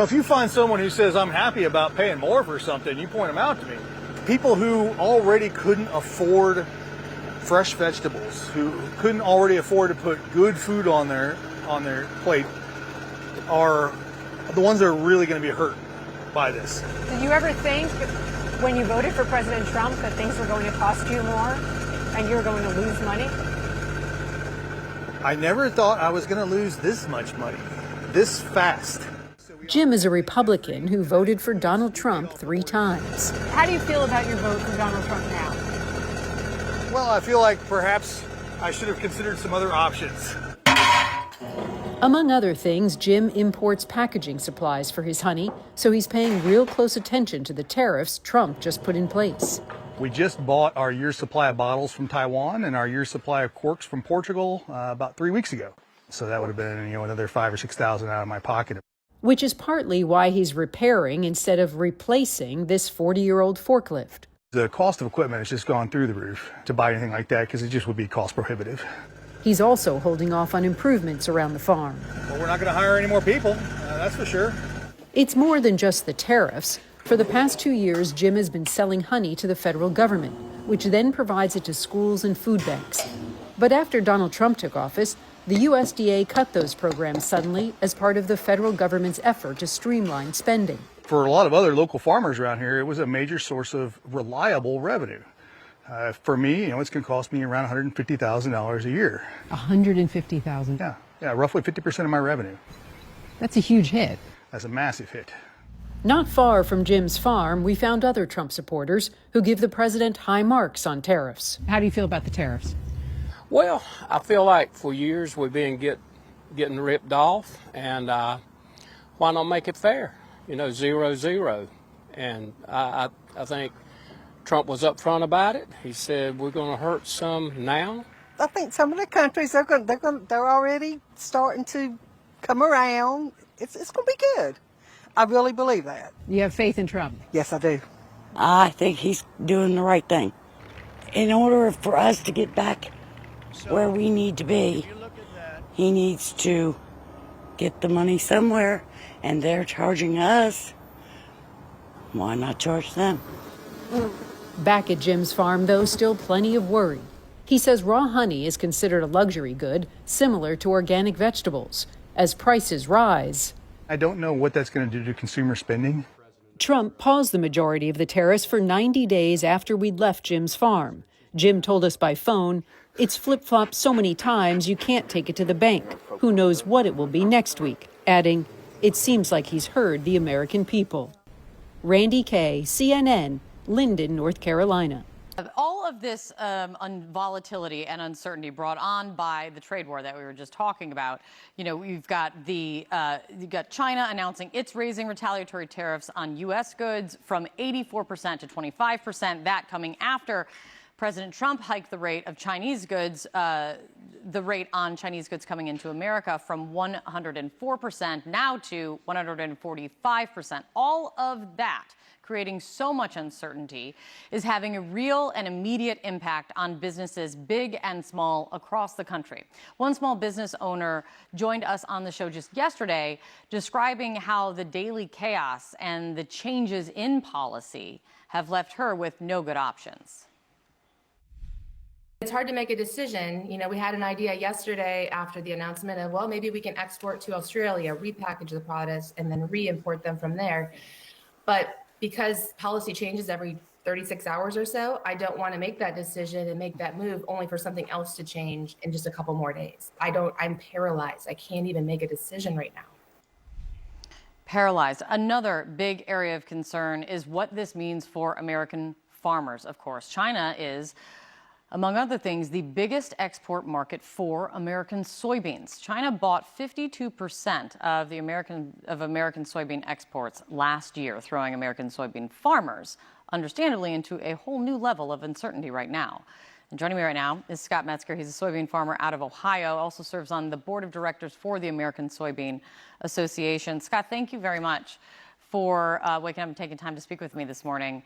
If you find someone who says, I'm happy about paying more for something, you point them out to me. People who already couldn't afford fresh vegetables, who couldn't already afford to put good food on their plate, are the ones that are really going to be hurt by this. Did you ever think when you voted for President Trump that things were going to cost you more and you were going to lose money? I never thought I was going to lose this much money, this fast. Jim is a Republican who voted for Donald Trump 3 times. How do you feel about your vote for Donald Trump now? Well, I feel like perhaps I should have considered some other options. Among other things, Jim imports packaging supplies for his honey, so he's paying real close attention to the tariffs Trump just put in place. We just bought our year's supply of bottles from Taiwan and our year's supply of corks from Portugal about 3 weeks ago. So that would have been, another $5,000 or $6,000 out of my pocket. Which is partly why he's repairing instead of replacing this 40-year-old forklift. The cost of equipment has just gone through the roof to buy anything like that because it just would be cost prohibitive. He's also holding off on improvements around the farm. Well, we're not going to hire any more people, that's for sure. It's more than just the tariffs. For the past 2 years, Jim has been selling honey to the federal government, which then provides it to schools and food banks. But after Donald Trump took office, the USDA cut those programs suddenly as part of the federal government's effort to streamline spending. For a lot of other local farmers around here, it was a major source of reliable revenue. For me, it's going to cost me around $150,000 a year. $150,000? Yeah, roughly 50% of my revenue. That's a huge hit. That's a massive hit. Not far from Jim's farm, we found other Trump supporters who give the president high marks on tariffs. How do you feel about the tariffs? Well, I feel like for years we've been getting ripped off, and why not make it fair? 0-0. And I think Trump was upfront about it. He said we're going to hurt some now. I think some of the countries they're already starting to come around. It's going to be good. I really believe that. You have faith in Trump? Yes, I do. I think he's doing the right thing. In order for us to get back where we need to be, he needs to get the money somewhere, and they're charging us. Why not charge them? Back at Jim's farm, though, still plenty of worry. He says raw honey is considered a luxury good, similar to organic vegetables. As prices rise, I don't know what that's going to do to consumer spending. Trump paused the majority of the tariffs for 90 days after we'd left Jim's farm. Jim told us by phone, it's flip-flopped so many times you can't take it to the bank. Who knows what it will be next week? Adding, it seems like he's heard the American people. Randy Kay, CNN, Linden, North Carolina. All of this volatility and uncertainty brought on by the trade war that we were just talking about. You've got China announcing it's raising retaliatory tariffs on U.S. goods from 84% to 25%. That coming after President Trump hiked the rate of Chinese goods, the rate on Chinese goods coming into America from 104% now to 145%. All of that, creating so much uncertainty, is having a real and immediate impact on businesses big and small across the country. One small business owner joined us on the show just yesterday describing how the daily chaos and the changes in policy have left her with no good options. It's hard to make a decision. We had an idea yesterday after the announcement of, well, maybe we can export to Australia, repackage the products, and then re-import them from there. But because policy changes every 36 hours or so, I don't want to make that decision and make that move only for something else to change in just a couple more days. I'm paralyzed. I can't even make a decision right now. Paralyzed. Another big area of concern is what this means for American farmers, of course. China is, among other things, the biggest export market for American soybeans. China bought 52% of American soybean exports last year, throwing American soybean farmers, understandably, into a whole new level of uncertainty right now. And joining me right now is Scott Metzger. He's a soybean farmer out of Ohio, also serves on the board of directors for the American Soybean Association. Scott, thank you very much for waking up and taking time to speak with me this morning.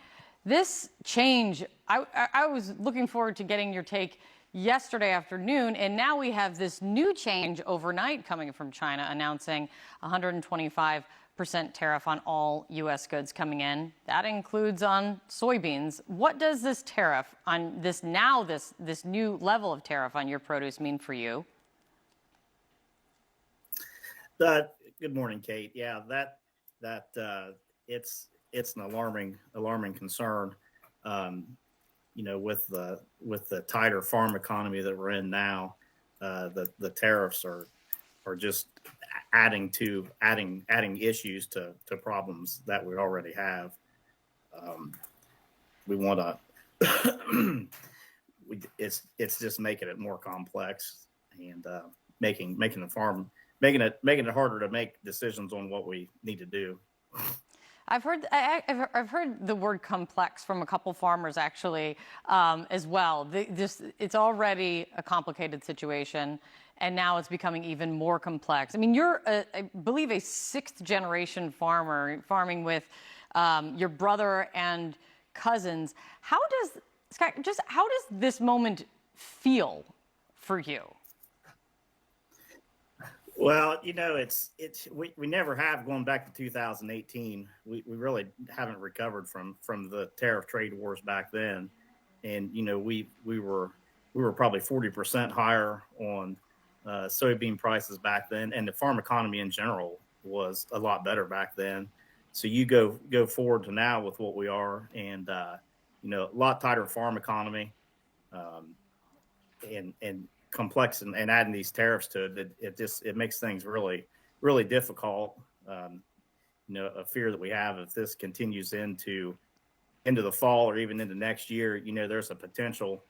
This change, I was looking forward to getting your take yesterday afternoon, and now we have this new change overnight coming from China announcing 125% tariff on all U.S. goods coming in. That includes on soybeans. What does this tariff on this new level of tariff on your produce mean for you? Good morning, Kate. Yeah, it's an alarming concern. With the tighter farm economy that we're in now, the tariffs are just adding issues to problems that we already have. We want to. It's just making it more complex and making it harder to make decisions on what we need to do. I've heard the word complex from a couple farmers actually as well. It's already a complicated situation, and now it's becoming even more complex. I mean, you're, I believe, a sixth-generation farmer, farming with your brother and cousins. How does this moment feel for you? Well, we never have, going back to 2018. We really haven't recovered from the tariff trade wars back then, and we were probably 40% higher on soybean prices back then, and the farm economy in general was a lot better back then. So you go forward to now with what we are, and a lot tighter farm economy, and complex, and adding these tariffs to it, it makes things really, really difficult. A fear that we have, if this continues into the fall or even into next year, there's a potential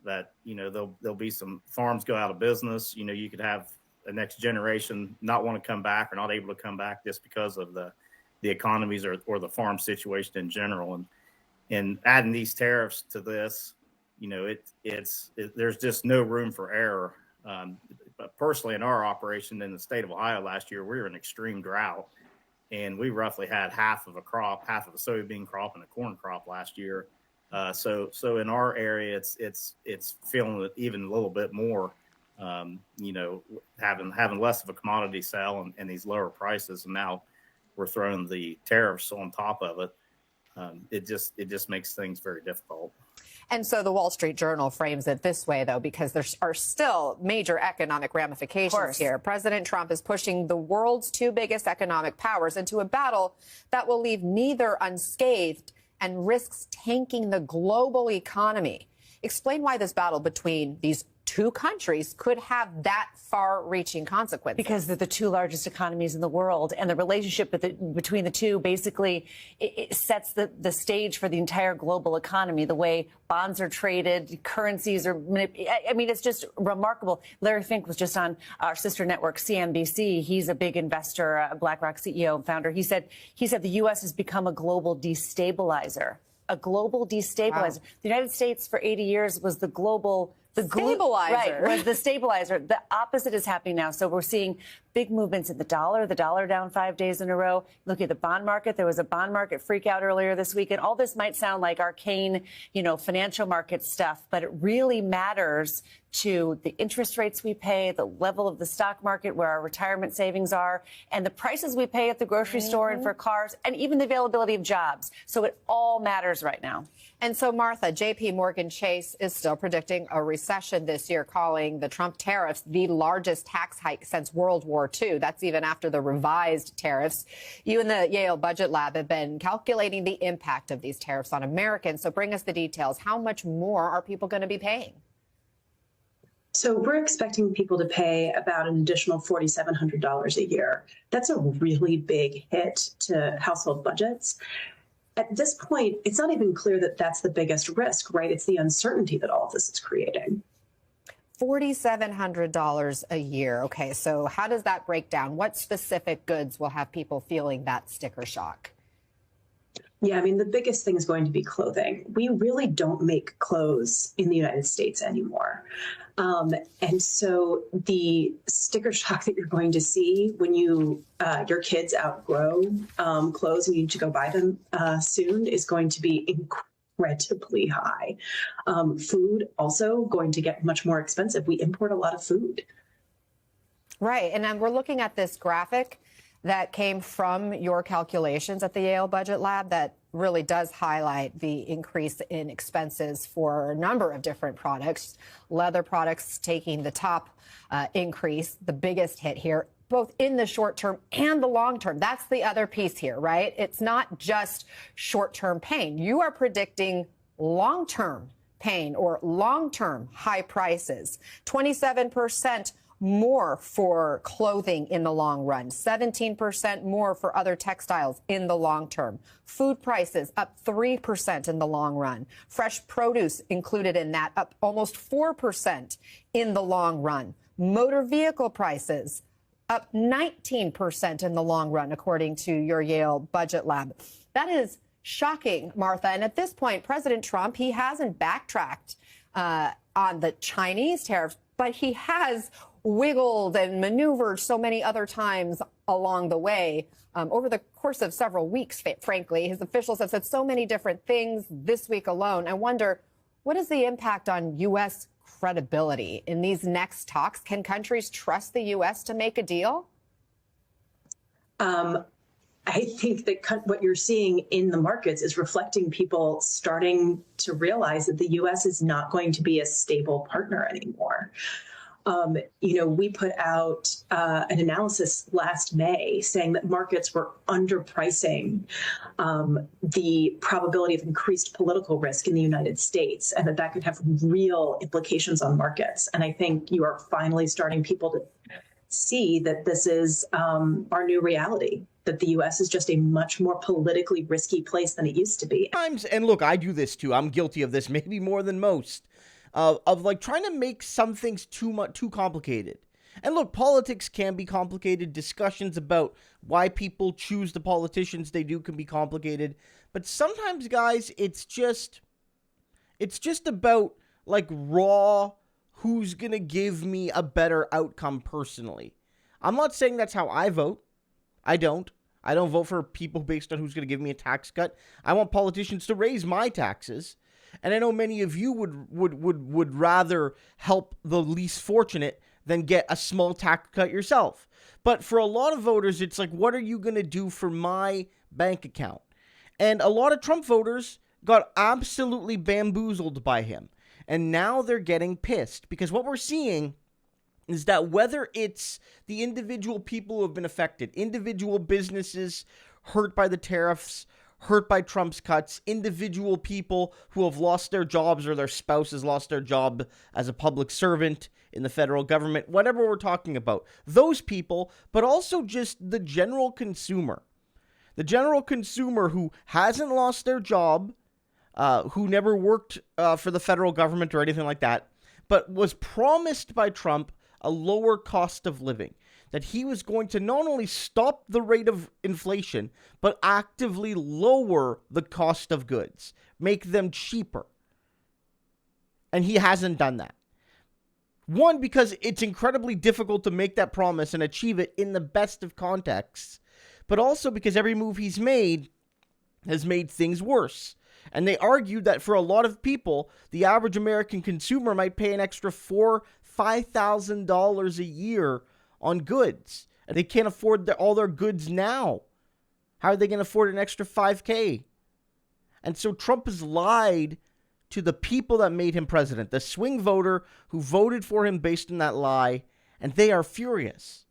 that there'll be some farms go out of business. You could have the next generation not want to come back or not able to come back just because of the economies or the farm situation in general. And adding these tariffs to this, there's just no room for error. But personally, in our operation in the state of Ohio last year, we were in extreme drought, and we roughly had half of a soybean crop and a corn crop last year. So in our area, it's feeling it even a little bit more. Having less of a commodity sale and these lower prices, and now we're throwing the tariffs on top of it. It just makes things very difficult. And so the Wall Street Journal frames it this way, though, because there are still major economic ramifications here. President Trump is pushing the world's two biggest economic powers into a battle that will leave neither unscathed and risks tanking the global economy. Explain why this battle between these two countries could have that far-reaching consequences. Because they're the two largest economies in the world, and the relationship between the two basically it sets the stage for the entire global economy. The way bonds are traded, currencies are I mean, it's just remarkable. Larry Fink was just on our sister network, CNBC. He's a big investor, a BlackRock CEO and founder. He said the U.S. has become a global destabilizer. A global destabilizer. Wow. The United States for 80 years was the global stabilizer. Right, was the stabilizer. The opposite is happening now. So we're seeing big movements in the dollar down 5 days in a row. Look at the bond market. There was a bond market freak out earlier this week. And all this might sound like arcane, financial market stuff, but it really matters to the interest rates we pay, the level of the stock market, where our retirement savings are, and the prices we pay at the grocery store and for cars, and even the availability of jobs. So it all matters right now. And so, Martha, J.P. Morgan Chase is still predicting a recession this year, calling the Trump tariffs the largest tax hike since World War II. That's even after the revised tariffs. You and the Yale Budget Lab have been calculating the impact of these tariffs on Americans. So bring us the details. How much more are people going to be paying? So we're expecting people to pay about an additional $4,700 a year. That's a really big hit to household budgets. At this point, it's not even clear that that's the biggest risk, right? It's the uncertainty that all of this is creating. $4,700 a year. Okay, so how does that break down? What specific goods will have people feeling that sticker shock? Yeah, I mean, the biggest thing is going to be clothing. We really don't make clothes in the United States anymore. And so the sticker shock that you're going to see when your kids outgrow clothes and you need to go buy them soon is going to be incredibly high. Food also going to get much more expensive. We import a lot of food. Right. And we're looking at this graphic that came from your calculations at the Yale Budget Lab that really does highlight the increase in expenses for a number of different products. Leather products taking the top increase, the biggest hit here, both in the short term and the long term. That's the other piece here, right? It's not just short-term pain. You are predicting long-term pain or long-term high prices. 27% more for clothing in the long run, 17% more for other textiles in the long term. Food prices up 3% in the long run. Fresh produce included in that, up almost 4% in the long run. Motor vehicle prices up 19% in the long run, according to your Yale Budget Lab. That is shocking, Martha. And at this point, President Trump, he hasn't backtracked on the Chinese tariffs, but he has wiggled and maneuvered so many other times along the way. Over the course of several weeks, frankly, his officials have said so many different things this week alone. I wonder, what is the impact on U.S. credibility in these next talks? Can countries trust the U.S. to make a deal? I think that what you're seeing in the markets is reflecting people starting to realize that the U.S. is not going to be a stable partner anymore. We put out an analysis last May saying that markets were underpricing the probability of increased political risk in the United States, and that could have real implications on markets. And I think you are finally starting people to see that this is our new reality, that the U.S. is just a much more politically risky place than it used to be. And look, I do this too. I'm guilty of this, maybe more than most. Of like trying to make some things too complicated. And look, politics can be complicated. Discussions about why people choose the politicians they do can be complicated. But sometimes, guys, it's just about like raw who's going to give me a better outcome personally. I'm not saying that's how I vote. I don't vote for people based on who's going to give me a tax cut. I want politicians to raise my taxes. And I know many of you would rather help the least fortunate than get a small tax cut yourself. But for a lot of voters, it's like, what are you going to do for my bank account? And a lot of Trump voters got absolutely bamboozled by him. And now they're getting pissed because what we're seeing is that whether it's the individual people who have been affected, individual businesses hurt by the tariffs, hurt by Trump's cuts, individual people who have lost their jobs or their spouse has lost their job as a public servant in the federal government, whatever we're talking about, those people, but also just the general consumer. The general consumer who hasn't lost their job, who never worked for the federal government or anything like that, but was promised by Trump a lower cost of living. That he was going to not only stop the rate of inflation, but actively lower the cost of goods, make them cheaper. And he hasn't done that. One, because it's incredibly difficult to make that promise and achieve it in the best of contexts, but also because every move he's made has made things worse. And they argued that for a lot of people, the average American consumer might pay an extra $5,000 a year on goods, and they can't afford all their goods now. How are they going to afford an extra $5,000? And so Trump has lied to the people that made him president, the swing voter who voted for him based on that lie, and they are furious.